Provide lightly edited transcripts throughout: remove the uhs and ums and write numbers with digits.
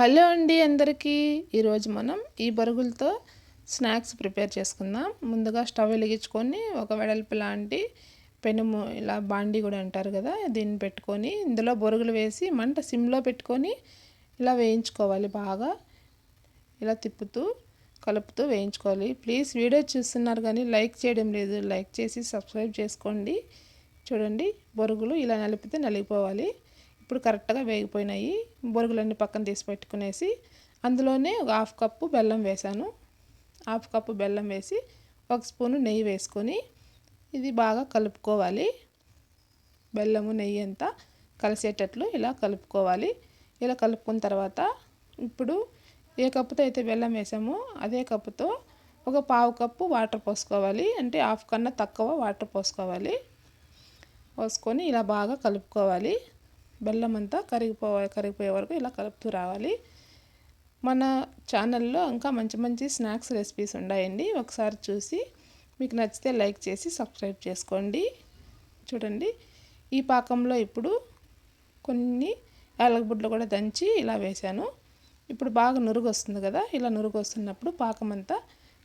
Hello అండి అందరికీ. ఈరోజు మనం ఈ బరుగులతో స్నాక్స్ ప్రిపేర్ చేసుకుందాం. ముందుగా స్టవ్ వెలిగించుకొని ఒక వెడల్పు లాంటి పెనుము, ఇలా బాండి కూడా అంటారు కదా, దీన్ని పెట్టుకొని ఇందులో బొరుగులు వేసి మంట సిమ్లో పెట్టుకొని ఇలా వేయించుకోవాలి. బాగా ఇలా తిప్పుతూ కలుపుతూ వేయించుకోవాలి. ప్లీజ్ వీడియో చూస్తున్నారు కానీ లైక్ చేయడం లేదు, లైక్ చేసి సబ్స్క్రైబ్ చేసుకోండి. చూడండి, బొరుగులు ఇలా నలిపితే నలిగిపోవాలి. ఇప్పుడు కరెక్ట్గా వేగిపోయినాయి. బొరుగులన్నీ పక్కన తీసి పెట్టుకునేసి అందులోనే ఒక హాఫ్ కప్పు బెల్లం వేసాను. హాఫ్ కప్పు బెల్లం వేసి ఒక స్పూను నెయ్యి వేసుకొని ఇది బాగా కలుపుకోవాలి. బెల్లము నెయ్యి అంతా కలిసేటట్లు ఇలా కలుపుకోవాలి. ఇలా కలుపుకున్న తర్వాత ఇప్పుడు ఏ కప్పుతో అయితే బెల్లం వేసామో అదే కప్పుతో ఒక పావు కప్పు వాటర్ పోసుకోవాలి. అంటే హాఫ్ కన్నా తక్కువ వాటర్ పోసుకొని ఇలా బాగా కలుపుకోవాలి. బెల్లం అంతా కరిగిపోయే వరకు ఇలా కలుపుతూ రావాలి. మన ఛానల్లో ఇంకా మంచి మంచి స్నాక్స్ రెసిపీస్ ఉన్నాయండి. ఒకసారి చూసి మీకు నచ్చితే లైక్ చేసి సబ్స్క్రైబ్ చేసుకోండి. చూడండి, ఈ పాకంలో ఇప్పుడు కొన్ని యాలకుబుడ్లు కూడా దంచి ఇలా వేశాను. ఇప్పుడు బాగా నురుగు వస్తుంది కదా, ఇలా నురుగు వస్తున్నప్పుడు పాకం అంతా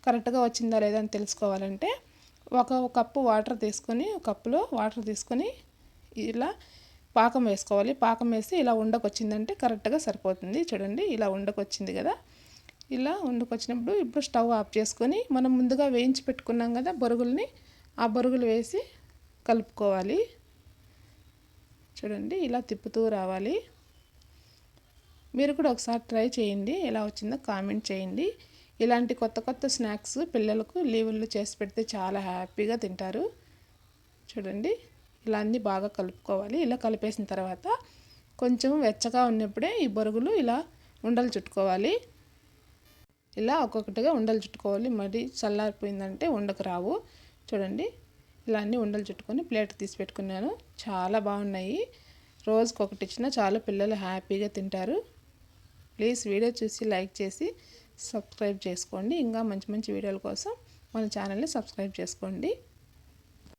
కరెక్ట్గా వచ్చిందా లేదా అని తెలుసుకోవాలంటే ఒక కప్పు వాటర్ తీసుకొని, ఒక కప్పులో వాటర్ తీసుకొని ఇలా పాకం వేసుకోవాలి. పాకం వేసి ఇలా ఉండకొచ్చిందంటే కరెక్ట్గా సరిపోతుంది. చూడండి, ఇలా ఉండకొచ్చింది కదా. ఇలా ఉండకొచ్చినప్పుడు ఇప్పుడు స్టవ్ ఆఫ్ చేసుకొని మనం ముందుగా వేయించి పెట్టుకున్నాం కదా బొరుగుల్ని, ఆ బొరుగులు వేసి కలుపుకోవాలి. చూడండి, ఇలా తిప్పుతూ రావాలి. మీరు కూడా ఒకసారి ట్రై చేయండి, ఎలా వచ్చిందో కామెంట్ చేయండి. ఇలాంటి కొత్త కొత్త స్నాక్స్ పిల్లలకు లీవుల్లో చేసి పెడితే చాలా హ్యాపీగా తింటారు. చూడండి, ఇలా అన్నీ బాగా కలుపుకోవాలి. ఇలా కలిపేసిన తర్వాత కొంచెం వెచ్చగా ఉన్నప్పుడే ఈ బొరుగులు ఇలా ఉండలు చుట్టుకోవాలి. ఇలా ఒక్కొక్కటిగా ఉండలు చుట్టుకోవాలి. మరి చల్లారిపోయిందంటే ఉండకు రావు. చూడండి, ఇలా అన్నీ ఉండలు చుట్టుకొని ప్లేట్ తీసి పెట్టుకున్నాను. చాలా బాగున్నాయి. రోజుకొకటి ఇచ్చినా చాలా పిల్లలు హ్యాపీగా తింటారు. ప్లీజ్ వీడియో చూసి లైక్ చేసి సబ్స్క్రైబ్ చేసుకోండి. ఇంకా మంచి మంచి వీడియోల కోసం మన ఛానల్ని సబ్స్క్రైబ్ చేసుకోండి.